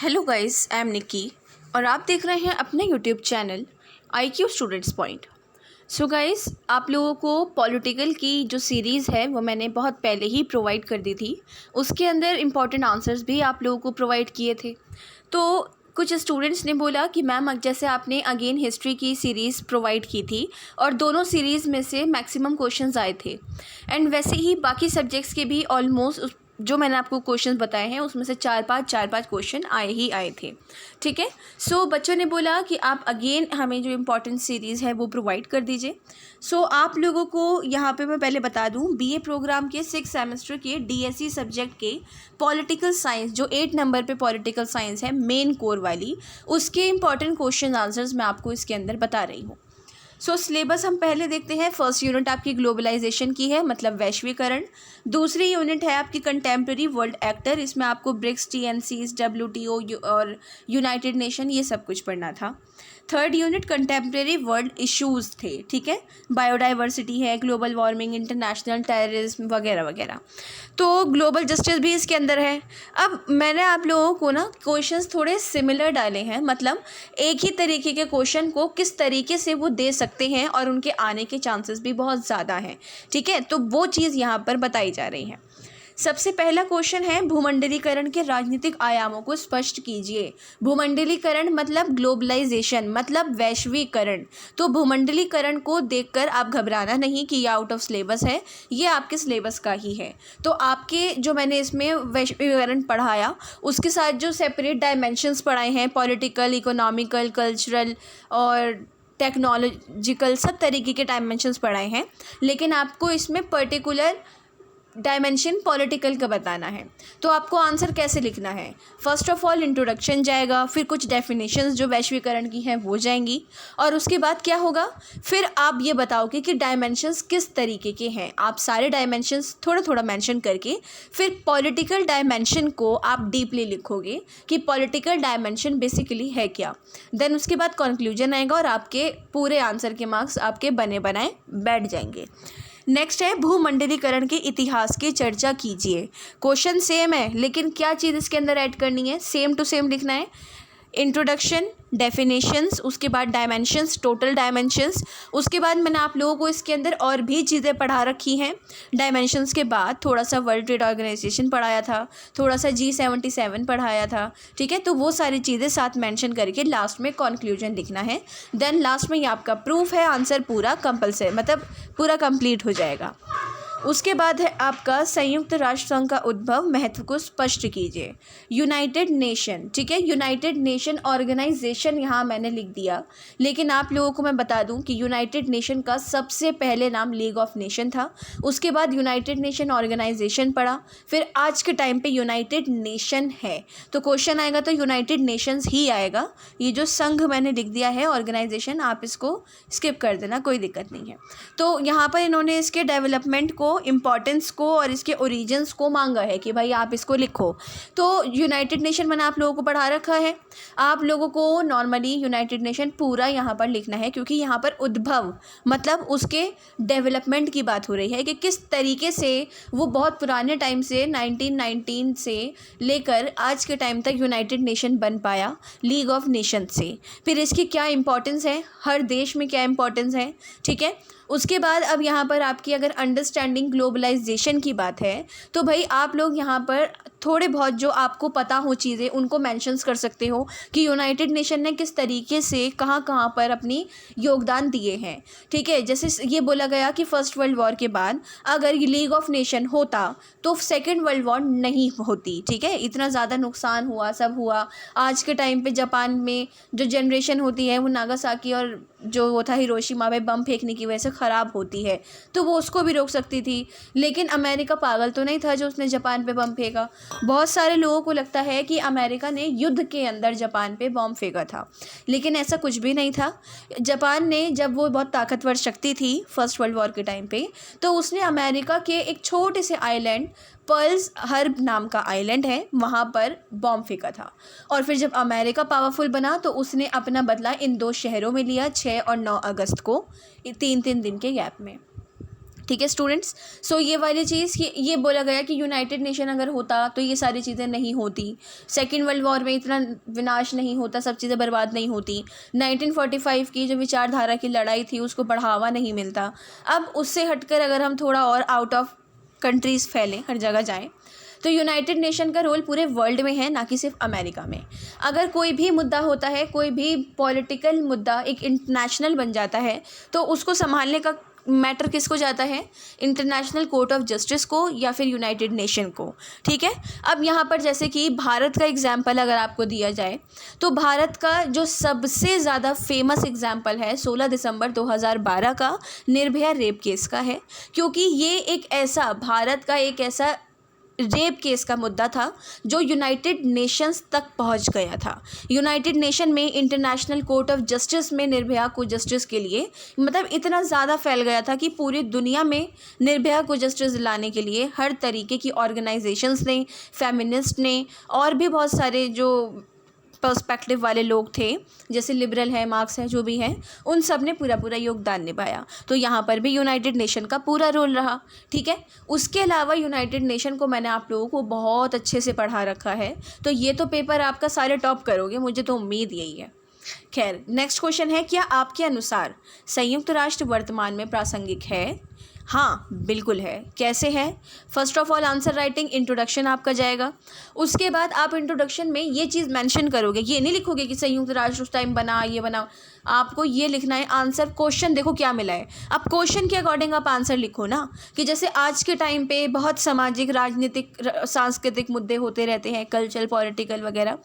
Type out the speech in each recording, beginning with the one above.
Hello guys, I am Nikki और आप देख रहे हैं अपने YouTube channel IQ students point. So guys, आप लोगों को पॉलिटिकल की जो सीरीज़ है वो मैंने बहुत पहले ही प्रोवाइड कर दी थी। उसके अंदर इम्पॉर्टेंट आंसर्स भी आप लोगों को प्रोवाइड किए थे। तो कुछ स्टूडेंट्स ने बोला कि मैम जैसे आपने अगेन हिस्ट्री की सीरीज़ प्रोवाइड की थी और दोनों सीरीज़ में से मैक्सिमम क्वेश्चंस आए थे, एंड वैसे ही बाकी सब्जेक्ट्स के भी ऑलमोस्ट जो मैंने आपको क्वेश्चंस बताए हैं उसमें से चार पांच क्वेश्चन आए थे। ठीक है। सो बच्चों ने बोला कि आप अगेन हमें जो इम्पोर्टेंट सीरीज़ है वो प्रोवाइड कर दीजिए। सो आप लोगों को यहाँ पे मैं पहले बता दूँ, BA प्रोग्राम के 6 सेमेस्टर के DSE सब्जेक्ट के पॉलिटिकल साइंस, जो 8 नंबर पे पॉलिटिकल साइंस है मेन कोर वाली, उसके इम्पॉर्टेंट क्वेश्चन आंसर्स मैं आपको इसके अंदर बता रही हूँ। सो सिलेबस हम पहले देखते हैं। फर्स्ट यूनिट आपकी ग्लोबलाइजेशन की है, मतलब वैश्वीकरण। दूसरी यूनिट है आपकी कंटेम्प्रेरी वर्ल्ड एक्टर, इसमें आपको ब्रिक्स, TNCs, WTO और यूनाइटेड नेशन ये सब कुछ पढ़ना था। Third unit contemporary world issues थे, ठीक है। बायोडाइवर्सिटी है, ग्लोबल वार्मिंग, इंटरनेशनल टेररिज्म वगैरह वगैरह। तो ग्लोबल जस्टिस भी इसके अंदर है। अब मैंने आप लोगों को ना क्वेश्चंस थोड़े सिमिलर डाले हैं, मतलब एक ही तरीके के क्वेश्चन को किस तरीके से वो दे सकते हैं और उनके आने के चांसेस भी बहुत ज़्यादा हैं, ठीक है। तो वो चीज़ यहाँ पर बताई जा रही है। सबसे पहला क्वेश्चन है, भूमंडलीकरण के राजनीतिक आयामों को स्पष्ट कीजिए। भूमंडलीकरण मतलब ग्लोबलाइजेशन, मतलब वैश्वीकरण। तो भूमंडलीकरण को देखकर आप घबराना नहीं कि ये आउट ऑफ सिलेबस है, ये आपके सिलेबस का ही है। तो आपके जो मैंने इसमें वैश्वीकरण पढ़ाया उसके साथ जो सेपरेट डायमेंशंस पढ़ाए हैं, पॉलिटिकल, इकोनॉमिकल, कल्चरल और टेक्नोलॉजिकल, सब तरीके के डायमेंशंस पढ़ाए हैं, लेकिन आपको इसमें पर्टिकुलर डायमेंशन पॉलिटिकल का बताना है। तो आपको आंसर कैसे लिखना है? फर्स्ट ऑफ ऑल इंट्रोडक्शन जाएगा, फिर कुछ डेफिनेशंस जो वैश्वीकरण की हैं वो जाएंगी, और उसके बाद क्या होगा, फिर आप ये बताओगे कि डायमेंशंस किस तरीके के हैं। आप सारे डायमेंशंस थोड़ा थोड़ा मेंशन करके फिर पॉलिटिकल डायमेंशन को आप डीपली लिखोगे कि पॉलिटिकल डायमेंशन बेसिकली है क्या। देन उसके बाद कंक्लूजन आएगा और आपके पूरे आंसर के मार्क्स आपके बने बनाए बैठ जाएंगे। नेक्स्ट है, भूमंडलीकरण के इतिहास की चर्चा कीजिए। क्वेश्चन सेम है, लेकिन क्या चीज़ इसके अंदर ऐड करनी है, सेम टू सेम लिखना है। इंट्रोडक्शन, डेफिनेशंस, उसके बाद डायमेंशंस, टोटल डायमेंशंस। उसके बाद मैंने आप लोगों को इसके अंदर और भी चीज़ें पढ़ा रखी हैं। डायमेंशंस के बाद थोड़ा सा वर्ल्ड ट्रेड ऑर्गेनाइजेशन पढ़ाया था, थोड़ा सा G77 पढ़ाया था, ठीक है। तो वो सारी चीज़ें साथ मेंशन करके लास्ट में कंक्लूजन लिखना है। देन लास्ट में ये आपका प्रूफ है, आंसर पूरा कंपलसरी, मतलब पूरा कंप्लीट हो जाएगा। उसके बाद है आपका संयुक्त राष्ट्र संघ का उद्भव, महत्व को स्पष्ट कीजिए। यूनाइटेड नेशन, ठीक है, यूनाइटेड नेशन ऑर्गेनाइजेशन यहाँ मैंने लिख दिया, लेकिन आप लोगों को मैं बता दूं कि यूनाइटेड नेशन का सबसे पहले नाम लीग ऑफ नेशन था। उसके बाद यूनाइटेड नेशन ऑर्गेनाइजेशन पड़ा, फिर आज के टाइम पे यूनाइटेड नेशन है। तो क्वेश्चन आएगा तो यूनाइटेड नेशंस ही आएगा। ये जो संघ मैंने लिख दिया है ऑर्गेनाइजेशन, आप इसको स्किप कर देना, कोई दिक्कत नहीं है। तो यहाँ पर इन्होंने इसके डेवलपमेंट को, इम्पॉर्टेंस को और इसके ओरिजिन्स को मांगा है कि भाई आप इसको लिखो। तो यूनाइटेड नेशन मैंने आप लोगों को पढ़ा रखा है। आप लोगों को नॉर्मली यूनाइटेड नेशन पूरा यहाँ पर लिखना है, क्योंकि यहाँ पर उद्भव मतलब उसके डेवलपमेंट की बात हो रही है कि किस तरीके से वो बहुत पुराने टाइम से 1919 से लेकर आज के टाइम तक यूनाइटेड नेशन बन पाया लीग ऑफ नेशन से। फिर इसकी क्या इंपॉर्टेंस है, हर देश में क्या इंपॉर्टेंस है, ठीक है। उसके बाद अब यहाँ पर आपकी अगर अंडरस्टैंडिंग ग्लोबलाइजेशन की बात है तो भाई आप लोग यहाँ पर थोड़े बहुत जो आपको पता हो चीज़ें उनको मेंशंस कर सकते हो कि यूनाइटेड नेशन ने किस तरीके से कहाँ कहाँ पर अपनी योगदान दिए हैं, ठीक है। जैसे ये बोला गया कि फर्स्ट वर्ल्ड वॉर के बाद अगर ये लीग ऑफ नेशन होता तो सेकेंड वर्ल्ड वॉर नहीं होती, ठीक है। इतना ज़्यादा नुकसान हुआ, सब हुआ। आज के टाइम पे जापान में जो जनरेशन होती है वो नागासाकी और जो वो था हिरोशिमा में बम फेंकने की वजह से ख़राब होती है, तो वो उसको भी रोक सकती थी। लेकिन अमेरिका पागल तो नहीं था जो उसने जापान पे बम फेंका। बहुत सारे लोगों को लगता है कि अमेरिका ने युद्ध के अंदर जापान पे बम फेंका था, लेकिन ऐसा कुछ भी नहीं था। जापान ने, जब वो बहुत ताकतवर शक्ति थी फर्स्ट वर्ल्ड वॉर के टाइम पे, तो उसने अमेरिका के एक छोटे से आइलैंड, पर्ल्स हर्ब नाम का आइलैंड है, वहाँ पर बॉम्ब फेंका था। और फिर जब अमेरिका पावरफुल बना तो उसने अपना बदला इन 2 शहरों में लिया, 6 और 9 अगस्त को, 3-3 दिन के गैप में। ठीक है स्टूडेंट्स। सो ये वाली चीज़ ये बोला गया कि यूनाइटेड नेशन अगर होता तो ये सारी चीज़ें नहीं होती, सेकेंड वर्ल्ड वॉर में इतना विनाश नहीं होता, सब चीज़ें बर्बाद नहीं होती, 1945 की जो विचारधारा की लड़ाई थी उसको बढ़ावा नहीं मिलता। अब उससे हटकर अगर हम थोड़ा और आउट ऑफ कंट्रीज़ फैलें, हर जगह जाएँ, तो यूनाइटेड नेशन का रोल पूरे वर्ल्ड में है, ना कि सिर्फ अमेरिका में। अगर कोई भी मुद्दा होता है, कोई भी पॉलिटिकल मुद्दा एक इंटरनेशनल बन जाता है, तो उसको संभालने का मैटर किसको जाता है? इंटरनेशनल कोर्ट ऑफ जस्टिस को या फिर यूनाइटेड नेशन को। ठीक है। अब यहाँ पर जैसे कि भारत का एग्जाम्पल अगर आपको दिया जाए, तो भारत का जो सबसे ज़्यादा फेमस एग्जाम्पल है 16 दिसंबर 2012 का निर्भया रेप केस का है, क्योंकि ये एक ऐसा भारत का एक ऐसा रेप केस का मुद्दा था जो यूनाइटेड नेशंस तक पहुंच गया था। यूनाइटेड नेशन में इंटरनेशनल कोर्ट ऑफ जस्टिस में निर्भया को जस्टिस के लिए मतलब इतना ज़्यादा फैल गया था कि पूरी दुनिया में निर्भया को जस्टिस दिलाने के लिए हर तरीके की ऑर्गेनाइजेशंस ने, फेमिनिस्ट ने और भी बहुत सारे जो पर्सपेक्टिव वाले लोग थे, जैसे लिबरल है, मार्क्स है, जो भी है, उन सब ने पूरा योगदान निभाया। तो यहाँ पर भी यूनाइटेड नेशन का पूरा रोल रहा। ठीक है। उसके अलावा यूनाइटेड नेशन को मैंने आप लोगों को बहुत अच्छे से पढ़ा रखा है, तो ये तो पेपर आपका सारे टॉप करोगे, मुझे तो उम्मीद यही है। खैर, नेक्स्ट क्वेश्चन है, क्या आपके अनुसार संयुक्त राष्ट्र वर्तमान में प्रासंगिक है? हाँ, बिल्कुल है। कैसे है? First of all answer writing, introduction आपका जाएगा। उसके बाद आप इंट्रोडक्शन में ये चीज़ मेंशन करोगे, ये नहीं लिखोगे कि संयुक्त राष्ट्र उस टाइम बना, ये बना। आपको ये लिखना है आंसर, क्वेश्चन देखो क्या मिला है, अब क्वेश्चन के अकॉर्डिंग आप आंसर लिखो ना। कि जैसे आज के टाइम पे बहुत सामाजिक, राजनीतिक, सांस्कृतिक मुद्दे होते रहते हैं, कल्चरल, पॉलिटिकल वगैरह,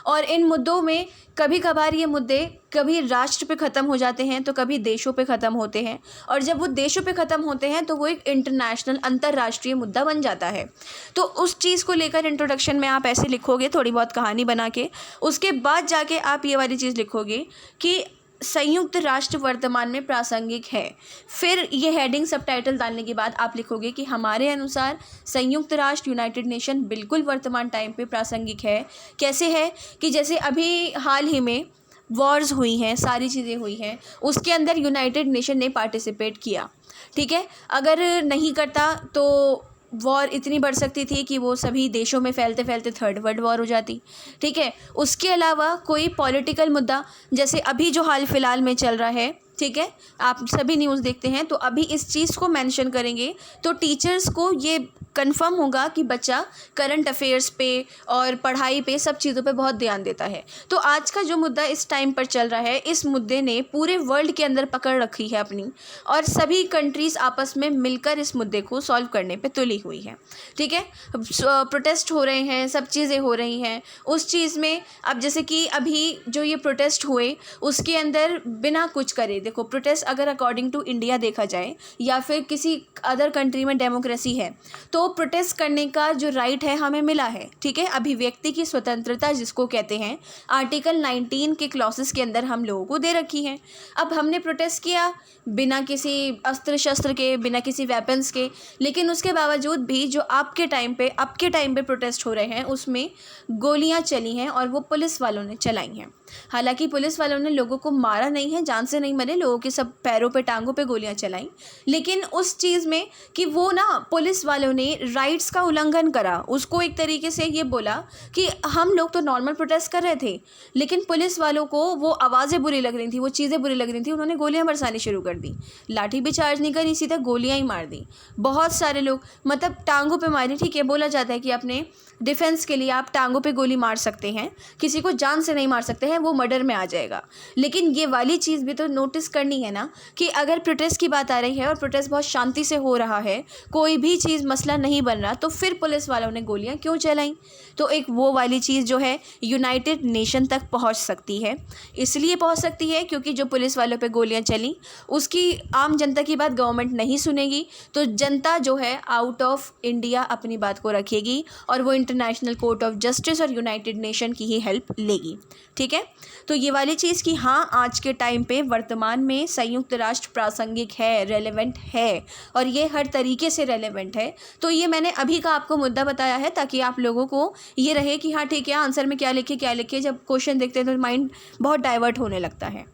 और इन मुद्दों में कभी कभार ये मुद्दे कभी राष्ट्र पे ख़त्म हो जाते हैं तो कभी देशों पे ख़त्म होते हैं, और जब वो देशों पे ख़त्म होते हैं तो वो एक इंटरनेशनल, अंतर्राष्ट्रीय मुद्दा बन जाता है। तो उस चीज़ को लेकर इंट्रोडक्शन में आप ऐसे लिखोगे, थोड़ी बहुत कहानी बना के, उसके बाद जाके आप ये वाली चीज़ लिखोगे कि संयुक्त राष्ट्र वर्तमान में प्रासंगिक है। फिर ये हेडिंग सबटाइटल डालने के बाद आप लिखोगे कि हमारे अनुसार संयुक्त राष्ट्र, यूनाइटेड नेशन बिल्कुल वर्तमान टाइम पे प्रासंगिक है। कैसे है? कि जैसे अभी हाल ही में वॉर्स हुई हैं, सारी चीज़ें हुई हैं, उसके अंदर यूनाइटेड नेशन ने पार्टिसिपेट किया। ठीक है। अगर नहीं करता तो वॉर इतनी बढ़ सकती थी कि वो सभी देशों में फैलते फैलते थर्ड वर्ल्ड वॉर हो जाती। ठीक है। उसके अलावा कोई पॉलिटिकल मुद्दा, जैसे अभी जो हाल फिलहाल में चल रहा है, ठीक है, आप सभी न्यूज़ देखते हैं, तो अभी इस चीज़ को मेंशन करेंगे तो टीचर्स को ये कंफर्म होगा कि बच्चा करंट अफेयर्स पे और पढ़ाई पे, सब चीज़ों पे बहुत ध्यान देता है। तो आज का जो मुद्दा इस टाइम पर चल रहा है, इस मुद्दे ने पूरे वर्ल्ड के अंदर पकड़ रखी है अपनी, और सभी कंट्रीज़ आपस में मिलकर इस मुद्दे को सॉल्व करने पे तुली हुई है। ठीक है। प्रोटेस्ट हो रहे हैं, सब चीज़ें हो रही हैं उस चीज़ में। अब जैसे कि अभी जो ये प्रोटेस्ट हुए, उसके अंदर बिना कुछ करे, देखो प्रोटेस्ट अगर अकॉर्डिंग टू इंडिया देखा जाए या फिर किसी अदर कंट्री में डेमोक्रेसी है, तो प्रोटेस्ट करने का जो राइट है हमें मिला है। ठीक है। अभिव्यक्ति की स्वतंत्रता जिसको कहते हैं, आर्टिकल 19 के क्लॉसेस के अंदर हम लोगों को दे रखी है। अब हमने प्रोटेस्ट किया बिना किसी अस्त्र शस्त्र के, बिना किसी वेपन्स के, लेकिन उसके बावजूद भी जो आपके टाइम पे प्रोटेस्ट हो रहे हैं, उसमें गोलियां चली हैं और वो पुलिस वालों ने चलाई हैं। हालांकि पुलिस वालों ने लोगों को मारा नहीं है, जान से नहीं मरे, लोगों के सब पैरों पे, टांगों पे गोलियां चलाई, लेकिन उस चीज़ में कि वो ना पुलिस वालों ने राइट्स का उल्लंघन करा। उसको एक तरीके से ये बोला कि हम लोग तो नॉर्मल प्रोटेस्ट कर रहे थे, लेकिन पुलिस वालों को वो आवाज़ें बुरी लग रही थी, वो चीज़ें बुरी लग रही थी, उन्होंने गोलियां बरसानी शुरू कर दी। लाठी भी चार्ज नहीं करी, सीधा गोलियां ही मार दी। बहुत सारे लोग मतलब टांगों पे मारे। ठीक है, बोला जाता है कि अपने डिफेंस के लिए आप टांगों पे गोली मार सकते हैं, किसी को जान से नहीं मार सकते हैं, वो मर्डर में आ जाएगा। लेकिन ये वाली चीज़ भी तो नोटिस करनी है ना कि अगर प्रोटेस्ट की बात आ रही है और प्रोटेस्ट बहुत शांति से हो रहा है, कोई भी चीज़ मसला नहीं बन रहा, तो फिर पुलिस वालों ने गोलियां क्यों चलाई? तो एक वो वाली चीज़ जो है यूनाइटेड नेशन तक पहुंच सकती है। इसलिए पहुंच सकती है क्योंकि जो पुलिस वालों पे गोलियां चली, उसकी आम जनता की बात गवर्नमेंट नहीं सुनेगी, तो जनता जो है आउट ऑफ इंडिया अपनी बात को रखेगी और वो इंटरनेशनल कोर्ट ऑफ जस्टिस और यूनाइटेड नेशन की ही हेल्प लेगी। ठीक है। तो ये वाली चीज़ कि हाँ, आज के टाइम पे वर्तमान में संयुक्त राष्ट्र प्रासंगिक है, रेलेवेंट है, और ये हर तरीके से रेलेवेंट है। तो ये मैंने अभी का आपको मुद्दा बताया है ताकि आप लोगों को ये रहे कि हाँ ठीक है, आंसर में क्या लिखे, जब क्वेश्चन देखते हैं तो माइंड बहुत डाइवर्ट होने लगता है।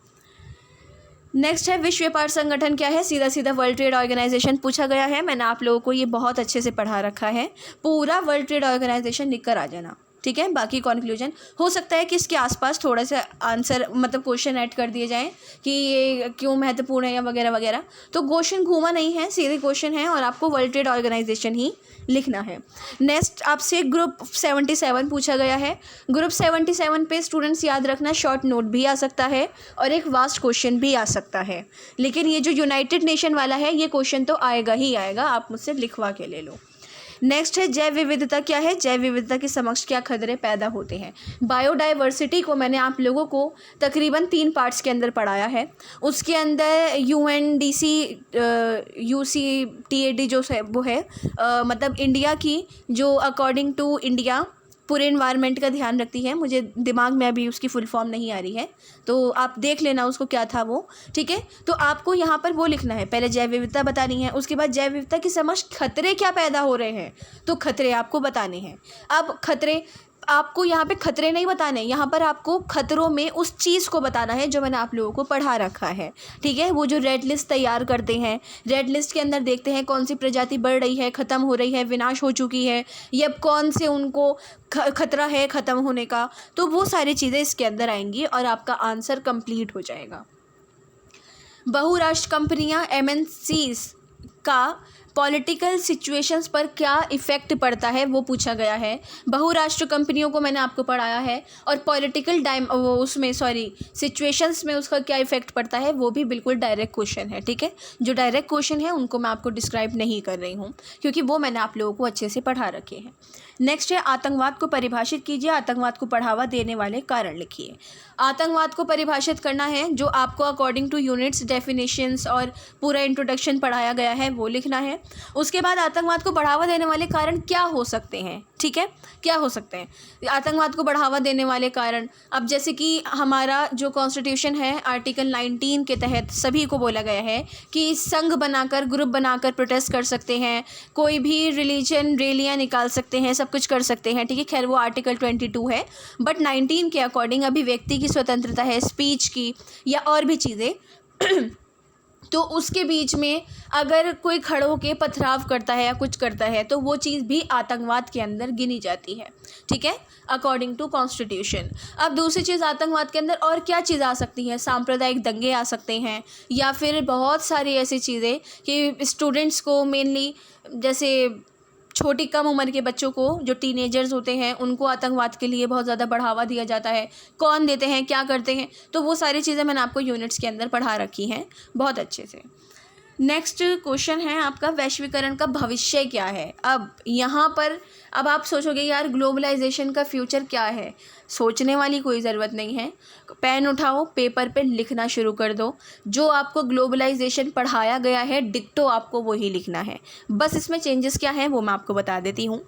नेक्स्ट है विश्व व्यापार संगठन क्या है, सीधा सीधा वर्ल्ड ट्रेड ऑर्गेनाइजेशन पूछा गया है। मैंने आप लोगों को ये बहुत अच्छे से पढ़ा रखा है, पूरा वर्ल्ड ट्रेड ऑर्गेनाइजेशन लिख कर आ जाना, ठीक है। बाकी कंक्लूजन हो सकता है कि इसके आसपास थोड़ा सा आंसर मतलब क्वेश्चन ऐड कर दिए जाएं कि ये क्यों महत्वपूर्ण है या वगैरह वगैरह, तो क्वेश्चन घूमा नहीं है, सीधे क्वेश्चन है और आपको वर्ल्ड ट्रेड ऑर्गेनाइजेशन ही लिखना है। नेक्स्ट आपसे ग्रुप 77 पूछा गया है। ग्रुप 77 पे स्टूडेंट्स याद रखना, शॉर्ट नोट भी आ सकता है और एक वास्ट क्वेश्चन भी आ सकता है, लेकिन ये जो यूनाइटेड नेशन वाला है ये क्वेश्चन तो आएगा ही आएगा, आप मुझसे लिखवा के ले लो। नेक्स्ट है जैव विविधता क्या है, जैव विविधता के समक्ष क्या खतरे पैदा होते हैं। बायोडाइवर्सिटी को मैंने आप लोगों को तकरीबन 3 पार्ट्स के अंदर पढ़ाया है। उसके अंदर UNDC UCTAD जो है वो है मतलब इंडिया की जो अकॉर्डिंग टू इंडिया पूरे इन्वायरमेंट का ध्यान रखती है। मुझे दिमाग में अभी उसकी फुल फॉर्म नहीं आ रही है, तो आप देख लेना उसको क्या था वो, ठीक है। तो आपको यहाँ पर वो लिखना है, पहले जैव विविधता बतानी है, उसके बाद जैव विविधता के समक्ष खतरे क्या पैदा हो रहे हैं, तो खतरे आपको बताने हैं। अब खतरे आपको यहाँ पे खतरे नहीं बताने, यहाँ पर आपको खतरों में उस चीज़ को बताना है जो मैंने आप लोगों को पढ़ा रखा है, ठीक है। वो जो रेड लिस्ट तैयार करते हैं, रेड लिस्ट के अंदर देखते हैं कौन सी प्रजाति बढ़ रही है, ख़त्म हो रही है, विनाश हो चुकी है, या कौन से उनको खतरा है ख़त्म होने का, तो वो सारी चीज़ें इसके अंदर आएंगी और आपका आंसर कंप्लीट हो जाएगा। बहुराष्ट्र कंपनियां MNCs का पॉलिटिकल सिचुएशंस पर क्या इफ़ेक्ट पड़ता है वो पूछा गया है। बहुराष्ट्र कंपनियों को मैंने आपको पढ़ाया है और पॉलिटिकल सिचुएशंस में उसका क्या इफ़ेक्ट पड़ता है वो भी बिल्कुल डायरेक्ट क्वेश्चन है, ठीक है। जो डायरेक्ट क्वेश्चन है उनको मैं आपको डिस्क्राइब नहीं कर रही हूँ क्योंकि वो मैंने आप लोगों को अच्छे से पढ़ा रखे हैं। नेक्स्ट है आतंकवाद को परिभाषित कीजिए, आतंकवाद को बढ़ावा देने वाले कारण लिखिए। आतंकवाद को परिभाषित करना है, जो आपको अकॉर्डिंग टू यूनिट्स डेफिनेशंस और पूरा इंट्रोडक्शन पढ़ाया गया है वो लिखना है। उसके बाद आतंकवाद को बढ़ावा देने वाले कारण क्या हो सकते हैं, ठीक है, क्या हो सकते हैं आतंकवाद को बढ़ावा देने वाले कारण। अब जैसे कि हमारा जो कॉन्स्टिट्यूशन है आर्टिकल 19 के तहत सभी को बोला गया है कि संघ बनाकर ग्रुप बनाकर प्रोटेस्ट कर सकते हैं, कोई भी रिलीजन रैलियां निकाल सकते हैं, सब कुछ कर सकते हैं, ठीक है। खैर वो आर्टिकल 22 है, बट 19 के अकॉर्डिंग अभी व्यक्ति की स्वतंत्रता है स्पीच की या और भी चीज़ें तो उसके बीच में अगर कोई खड़े होकर पथराव करता है या कुछ करता है तो वो चीज़ भी आतंकवाद के अंदर गिनी जाती है, ठीक है, अकॉर्डिंग टू कॉन्स्टिट्यूशन। अब दूसरी चीज़ आतंकवाद के अंदर और क्या चीज़ आ सकती है, सांप्रदायिक दंगे आ सकते हैं या फिर बहुत सारी ऐसी चीज़ें कि स्टूडेंट्स को मेनली जैसे छोटी कम उम्र के बच्चों को जो टीनेजर्स होते हैं उनको आतंकवाद के लिए बहुत ज़्यादा बढ़ावा दिया जाता है, कौन देते हैं, क्या करते हैं, तो वो सारी चीज़ें मैंने आपको यूनिट्स के अंदर पढ़ा रखी हैं बहुत अच्छे से। नेक्स्ट क्वेश्चन है आपका वैश्वीकरण का भविष्य क्या है। अब यहाँ पर अब आप सोचोगे यार ग्लोबलाइजेशन का फ्यूचर क्या है, सोचने वाली कोई ज़रूरत नहीं है, पेन उठाओ पेपर पे लिखना शुरू कर दो। जो आपको ग्लोबलाइजेशन पढ़ाया गया है डिक्टो आपको वही लिखना है, बस इसमें चेंजेस क्या हैं वो मैं आपको बता देती हूँ।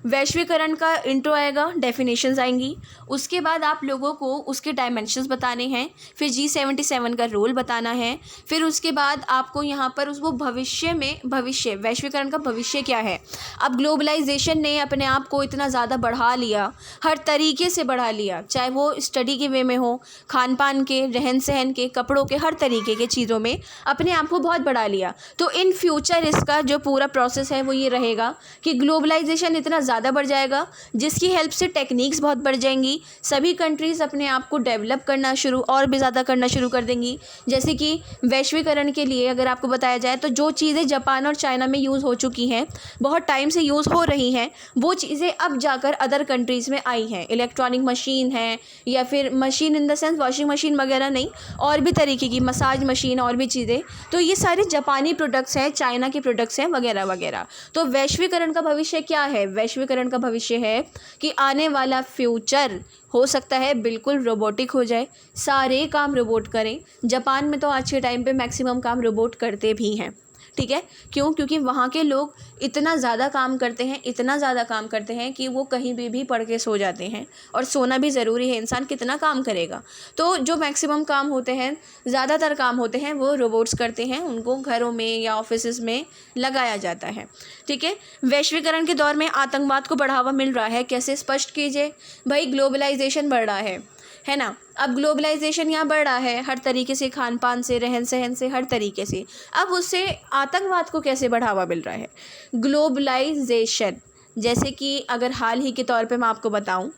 वैश्वीकरण का इंट्रो आएगा, डेफिनेशंस आएंगी, उसके बाद आप लोगों को उसके डायमेंशंस बताने हैं, फिर G77 का रोल बताना है, फिर उसके बाद आपको यहाँ पर उसको भविष्य वैश्वीकरण का भविष्य क्या है। अब ग्लोबलाइजेशन ने अपने आप को इतना ज़्यादा बढ़ा लिया, हर तरीके से बढ़ा लिया, चाहे वो स्टडी के वे में हो, खान पान के, रहन सहन के, कपड़ों के, हर तरीके के चीज़ों में अपने आप को बहुत बढ़ा लिया। तो इन फ्यूचर इसका जो पूरा प्रोसेस है वो ये रहेगा कि ग्लोबलाइजेशन इतना ज़्यादा बढ़ जाएगा जिसकी हेल्प से टेक्निक्स बहुत बढ़ जाएंगी, सभी कंट्रीज़ अपने आप को डेवलप करना और भी ज़्यादा करना शुरू कर देंगी। जैसे कि वैश्वीकरण के लिए अगर आपको बताया जाए तो जो चीज़ें जापान और चाइना में यूज़ हो चुकी हैं, बहुत टाइम से यूज़ हो रही हैं, वो चीज़ें अब जाकर अदर कंट्रीज़ में आई हैं। इलेक्ट्रॉनिक मशीन है या फिर machine in the sense washing machine वगैरह नहीं, और भी तरीके की मसाज मशीन और भी चीज़ें, तो ये सारे जापानी प्रोडक्ट्स हैं, चाइना के प्रोडक्ट्स हैं वगैरह वगैरह। तो वैश्वीकरण का भविष्य क्या है, वैश्वीकरण का भविष्य है कि आने वाला फ्यूचर हो सकता है बिल्कुल रोबोटिक हो जाए, सारे काम रोबोट करें। जापान में तो आज के टाइम पे मैक्सिमम काम रोबोट करते भी हैं, ठीक है। क्यों? क्योंकि वहाँ के लोग इतना ज़्यादा काम करते हैं, इतना ज़्यादा काम करते हैं कि वो कहीं भी पड़ के सो जाते हैं, और सोना भी ज़रूरी है, इंसान कितना काम करेगा। तो जो मैक्सिमम काम होते हैं, ज़्यादातर काम होते हैं वो रोबोट्स करते हैं, उनको घरों में या ऑफिसेज़ में लगाया जाता है, ठीक है। वैश्वीकरण के दौर में आतंकवाद को बढ़ावा मिल रहा है, कैसे, स्पष्ट कीजिए। भाई ग्लोबलाइजेशन बढ़ रहा है, है ना। अब ग्लोबलाइजेशन यहाँ बढ़ रहा है हर तरीके से, खान पान से, रहन सहन से, हर तरीके से। अब उससे आतंकवाद को कैसे बढ़ावा मिल रहा है? ग्लोबलाइजेशन, जैसे कि अगर हाल ही के तौर पे मैं आपको बताऊं,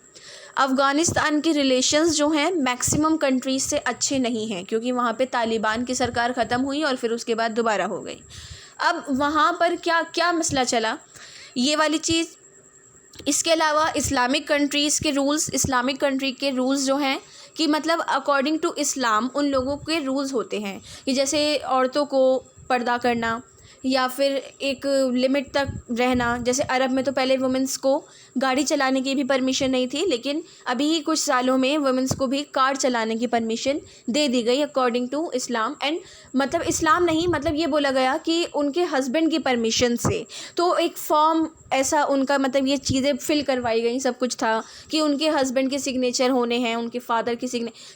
अफ़गानिस्तान के रिलेशंस जो हैं मैक्सिमम कंट्रीज़ से अच्छे नहीं हैं, क्योंकि वहाँ पे तालिबान की सरकार ख़त्म हुई और फिर उसके बाद दोबारा हो गई। अब वहाँ पर क्या क्या मसला चला, ये वाली चीज़। इसके अलावा इस्लामिक कंट्रीज़ के रूल्स, इस्लामिक कंट्री के रूल्स जो हैं कि मतलब अकॉर्डिंग टू इस्लाम उन लोगों के रूल्स होते हैं कि जैसे औरतों को पर्दा करना या फिर एक लिमिट तक रहना। जैसे अरब में तो पहले वुमेंस को गाड़ी चलाने की भी परमिशन नहीं थी, लेकिन अभी ही कुछ सालों में वुमेंस को भी कार चलाने की परमिशन दे दी गई अकॉर्डिंग टू इस्लाम। एंड मतलब इस्लाम नहीं, मतलब ये बोला गया कि उनके हस्बैंड की परमिशन से। तो एक फॉर्म ऐसा उनका, मतलब ये चीज़ें फिल करवाई गई, सब कुछ था कि उनके हस्बैंड के सिग्नेचर होने हैं, उनके फादर की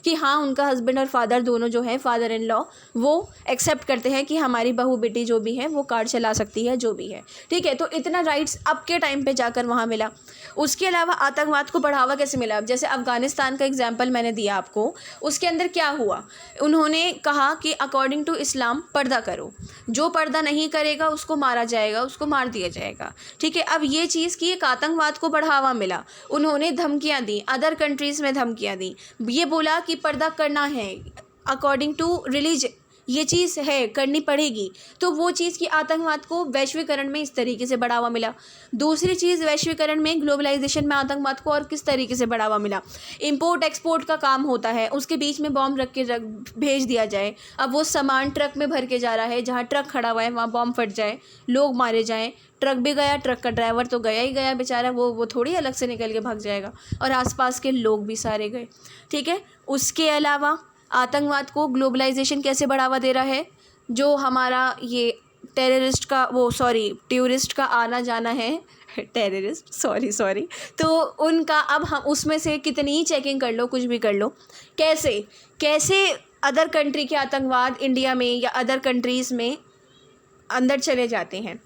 कि हाँ उनका हस्बैंड और फादर दोनों जो है, फादर इन लॉ, वो एक्सेप्ट करते हैं कि हमारी बहू बेटी जो भी है वो कार चला सकती है, जो भी है, ठीक है। तो इतना राइट्स अब के टाइम पे जाकर वहाँ मिला। उसके अलावा आतंकवाद को बढ़ावा कैसे मिला? अब जैसे अफ़गानिस्तान का एग्जाम्पल मैंने दिया आपको, उसके अंदर क्या हुआ, उन्होंने कहा कि अकॉर्डिंग टू इस्लाम पर्दा करो, जो पर्दा नहीं करेगा उसको मारा जाएगा, उसको मार दिया जाएगा, ठीक है। अब ये चीज़ की एक आतंकवाद को बढ़ावा मिला, उन्होंने धमकियां दी, अदर कंट्रीज़ में धमकियां दी, ये बोला कि पर्दा करना है अकॉर्डिंग टू रिलीजन, ये चीज़ है करनी पड़ेगी। तो वो चीज़ की आतंकवाद को वैश्वीकरण में इस तरीके से बढ़ावा मिला। दूसरी चीज़, वैश्वीकरण में, ग्लोबलाइजेशन में आतंकवाद को और किस तरीके से बढ़ावा मिला? इंपोर्ट एक्सपोर्ट का काम होता है, उसके बीच में बॉम्ब रख के भेज दिया जाए। अब वो सामान ट्रक में भर के जा रहा है, जहाँ ट्रक खड़ा हुआ है वहाँ बॉम्ब फट जाए, लोग मारे जाएँ, ट्रक भी गया, ट्रक का ड्राइवर तो गया ही गया बेचारा, वो थोड़ी अलग से निकल के भाग जाएगा, और आसपास के लोग भी सारे गए, ठीक है। उसके अलावा आतंकवाद को ग्लोबलाइजेशन कैसे बढ़ावा दे रहा है? जो हमारा ये टेररिस्ट का टूरिस्ट का आना जाना है, टेररिस्ट सॉरी, तो उनका अब हम उसमें से कितनी ही चेकिंग कर लो, कुछ भी कर लो, कैसे अदर कंट्री के आतंकवाद इंडिया में या अदर कंट्रीज़ में अंदर चले जाते हैं,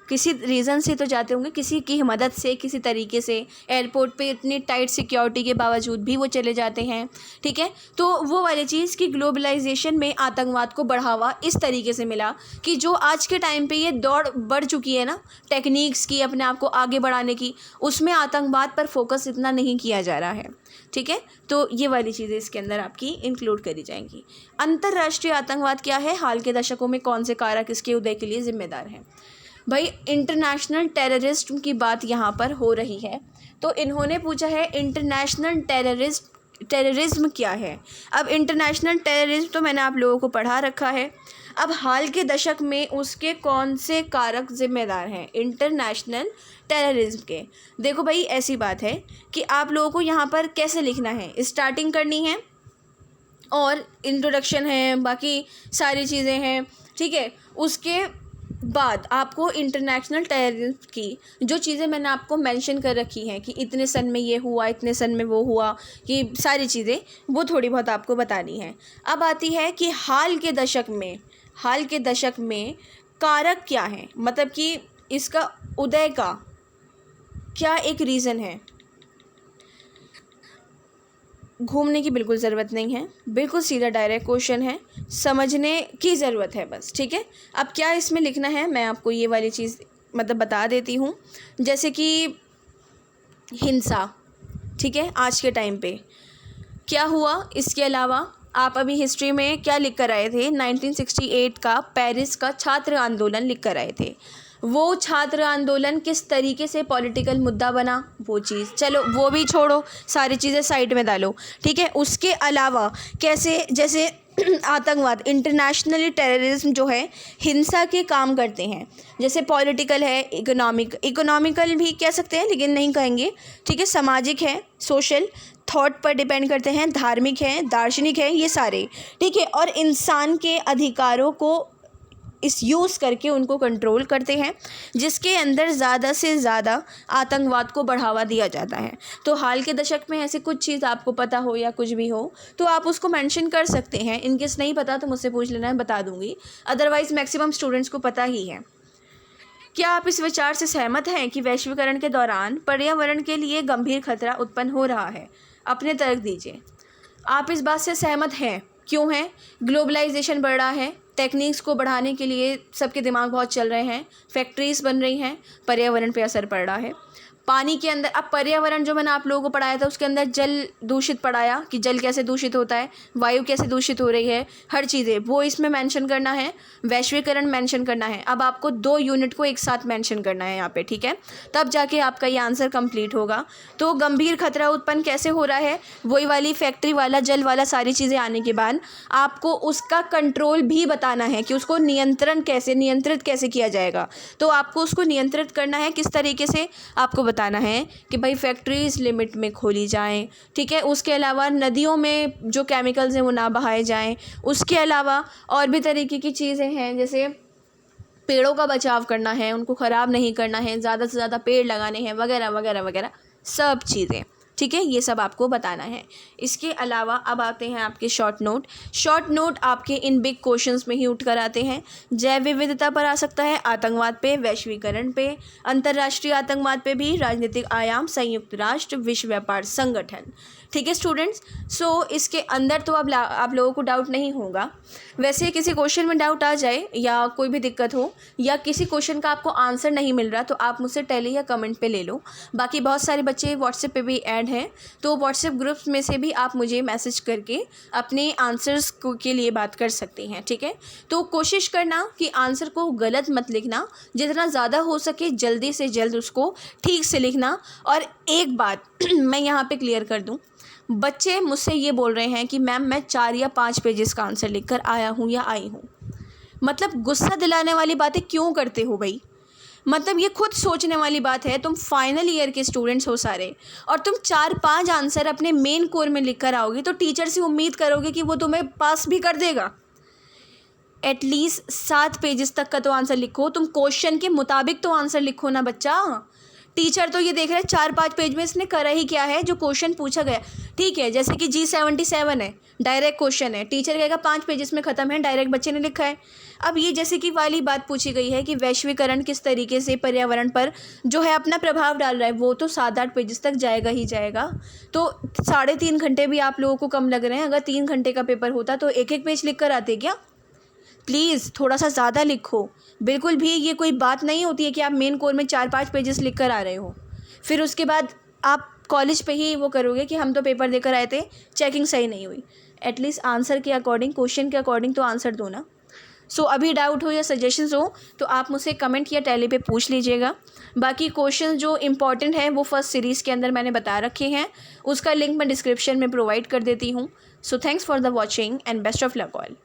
किसी रीज़न से तो जाते होंगे, किसी की मदद से, किसी तरीके से। एयरपोर्ट पे इतनी टाइट सिक्योरिटी के बावजूद भी वो चले जाते हैं, ठीक है। तो वो वाली चीज़ कि ग्लोबलाइजेशन में आतंकवाद को बढ़ावा इस तरीके से मिला कि जो आज के टाइम पे ये दौड़ बढ़ चुकी है ना टेक्निक्स की, अपने आप को आगे बढ़ाने की, उसमें आतंकवाद पर फोकस इतना नहीं किया जा रहा है, ठीक है। तो ये वाली चीज़ें इसके अंदर आपकी इंक्लूड करी जाएंगी। अंतर्राष्ट्रीय आतंकवाद क्या है? हाल के दशकों में कौन से कारक इसके उदय के लिए जिम्मेदार हैं? भाई इंटरनेशनल टेररिज्म की बात यहाँ पर हो रही है, तो इन्होंने पूछा है इंटरनेशनल टेररिज्म क्या है। अब इंटरनेशनल टेररिज्म तो मैंने आप लोगों को पढ़ा रखा है। अब हाल के दशक में उसके कौन से कारक जिम्मेदार हैं इंटरनेशनल टेररिज्म के? देखो भाई, ऐसी बात है कि आप लोगों को यहाँ पर कैसे लिखना है, स्टार्टिंग करनी है और इंट्रोडक्शन है, बाकी सारी चीज़ें हैं, ठीक है। उसके बाद आपको इंटरनेशनल टेररिज्म की जो चीज़ें मैंने आपको मेंशन कर रखी हैं कि इतने सन में ये हुआ, इतने सन में वो हुआ, कि सारी चीज़ें वो थोड़ी बहुत आपको बतानी है। अब आती है कि हाल के दशक में कारक क्या है, मतलब कि इसका उदय का क्या एक रीज़न है। घूमने की बिल्कुल ज़रूरत नहीं है, बिल्कुल सीधा डायरेक्ट क्वेश्चन है, समझने की ज़रूरत है बस, ठीक है। अब क्या इसमें लिखना है, मैं आपको ये वाली चीज़ मतलब बता देती हूँ। जैसे कि हिंसा, ठीक है, आज के टाइम पे क्या हुआ। इसके अलावा आप अभी हिस्ट्री में क्या लिख कर आए थे? 1968 का पेरिस का छात्र आंदोलन लिख कर आए थे। वो छात्र आंदोलन किस तरीके से पॉलिटिकल मुद्दा बना, वो चीज़, चलो वो भी छोड़ो, सारी चीज़ें साइड में डालो, ठीक है। उसके अलावा कैसे, जैसे आतंकवाद, इंटरनेशनली टेररिज्म जो है हिंसा के काम करते हैं, जैसे पॉलिटिकल है, इकोनॉमिकल भी कह सकते हैं लेकिन नहीं कहेंगे, ठीक है, सामाजिक है, सोशल, थॉट पर डिपेंड करते हैं, धार्मिक है, दार्शनिक है, ये सारे, ठीक है। और इंसान के अधिकारों को इस यूज़ करके उनको कंट्रोल करते हैं, जिसके अंदर ज़्यादा से ज़्यादा आतंकवाद को बढ़ावा दिया जाता है। तो हाल के दशक में ऐसे कुछ चीज़ आपको पता हो या कुछ भी हो तो आप उसको मेंशन कर सकते हैं। इनकेस नहीं पता तो मुझसे पूछ लेना है, बता दूंगी, अदरवाइज़ मैक्सिमम स्टूडेंट्स को पता ही है। क्या आप इस विचार से सहमत हैं कि वैश्वीकरण के दौरान पर्यावरण के लिए गंभीर खतरा उत्पन्न हो रहा है? अपने तर्क दीजिए। आप इस बात से सहमत हैं? क्यों हैं? ग्लोबलाइजेशन बढ़ रहा है, टेक्निक्स को बढ़ाने के लिए सबके दिमाग बहुत चल रहे हैं, फैक्ट्रीज़ बन रही हैं, पर्यावरण पे असर पड़ रहा है। पानी के अंदर अब पर्यावरण जो मैंने आप लोगों को पढ़ाया था उसके अंदर जल दूषित पढ़ाया कि जल कैसे दूषित होता है, वायु कैसे दूषित हो रही है, हर चीज़ें वो इसमें मेंशन करना है, वैश्वीकरण मेंशन करना है। अब आपको 2 यूनिट को एक साथ मेंशन करना है यहाँ पे, ठीक है, तब जाके आपका ये आंसर कंप्लीट होगा। तो गंभीर खतरा उत्पन्न कैसे हो रहा है, वही वाली फैक्ट्री वाला, जल वाला, सारी चीज़ें आने के बाद आपको उसका कंट्रोल भी बताना है कि उसको नियंत्रित कैसे किया जाएगा। तो आपको उसको नियंत्रित करना है किस तरीके से, आपको बताना है कि भाई फैक्ट्रीज लिमिट में खोली जाएं, ठीक है। उसके अलावा नदियों में जो केमिकल्स हैं वो ना बहाए जाएं। उसके अलावा और भी तरीके की चीज़ें हैं, जैसे पेड़ों का बचाव करना है, उनको ख़राब नहीं करना है, ज़्यादा से ज़्यादा पेड़ लगाने हैं, वगैरह वगैरह वगैरह सब चीज़ें, ठीक है, ये सब आपको बताना है। इसके अलावा अब आते हैं आपके शॉर्ट नोट आपके इन बिग क्वेश्चंस में ही उठ कर आते हैं। जैव विविधता पर आ सकता है, आतंकवाद पे, वैश्वीकरण पे, अंतर्राष्ट्रीय आतंकवाद पे भी, राजनीतिक आयाम, संयुक्त राष्ट्र, विश्व व्यापार संगठन, ठीक है स्टूडेंट्स। सो इसके अंदर तो अब आप लोगों को डाउट नहीं होगा। वैसे किसी क्वेश्चन में डाउट आ जाए या कोई भी दिक्कत हो या किसी क्वेश्चन का आपको आंसर नहीं मिल रहा तो आप मुझसे टेली या कमेंट पे ले लो। बाकी बहुत सारे बच्चे व्हाट्सएप पे भी ऐड हैं, तो व्हाट्सएप ग्रुप्स में से भी आप मुझे मैसेज करके अपने आंसर्स के लिए बात कर सकते हैं, ठीक है। तो कोशिश करना कि आंसर को गलत मत लिखना, जितना ज़्यादा हो सके जल्दी से जल्द उसको ठीक से लिखना। और एक बात मैं यहाँ पे क्लियर कर दूँ, बच्चे मुझसे ये बोल रहे हैं कि मैम मैं 4 या 5 पेजेस का आंसर लिखकर आया हूँ या आई हूँ। मतलब गुस्सा दिलाने वाली बातें क्यों करते हो भाई? मतलब ये खुद सोचने वाली बात है। तुम फाइनल ईयर के स्टूडेंट्स हो सारे, और तुम 4-5 आंसर अपने मेन कोर में लिख कर आओगे तो टीचर से उम्मीद करोगे कि वो तुम्हें पास भी कर देगा। एटलीस्ट 7 पेजेस तक का तो आंसर लिखो, तुम क्वेश्चन के मुताबिक तो आंसर लिखो ना बच्चा। टीचर तो ये देख रहे हैं 4-5 पेज में इसने करा ही क्या है, जो क्वेश्चन पूछा गया, ठीक है। जैसे कि G77 है, डायरेक्ट क्वेश्चन है, टीचर कहेगा 5 पेजेस में ख़त्म है, डायरेक्ट बच्चे ने लिखा है। अब ये जैसे कि वाली बात पूछी गई है कि वैश्वीकरण किस तरीके से पर्यावरण पर जो है अपना प्रभाव डाल रहा है, वो तो 7-8 पेजेस तक जाएगा ही जाएगा। तो 3.5 घंटे भी आप लोगों को कम लग रहे हैं। अगर 3 घंटे का पेपर होता तो 1-1 पेज लिख कर आते क्या? प्लीज़ थोड़ा सा ज़्यादा लिखो। बिल्कुल भी ये कोई बात नहीं होती है कि आप मेन कोर में 4-5 पेजेस लिख कर आ रहे हो, फिर उसके बाद आप कॉलेज पे ही वो करोगे कि हम तो पेपर देकर आए थे, चेकिंग सही नहीं हुई। एटलीस्ट आंसर के अकॉर्डिंग, क्वेश्चन के अकॉर्डिंग तो आंसर दो ना। सो अभी डाउट हो या सजेशंस हो तो आप मुझसे कमेंट या टेली पे पूछ लीजिएगा। बाकी क्वेश्चन जो इंपॉर्टेंट है वो फर्स्ट सीरीज़ के अंदर मैंने बता रखे हैं, उसका लिंक मैं डिस्क्रिप्शन में प्रोवाइड कर देती हूँ। So thanks for the watching and best of luck all.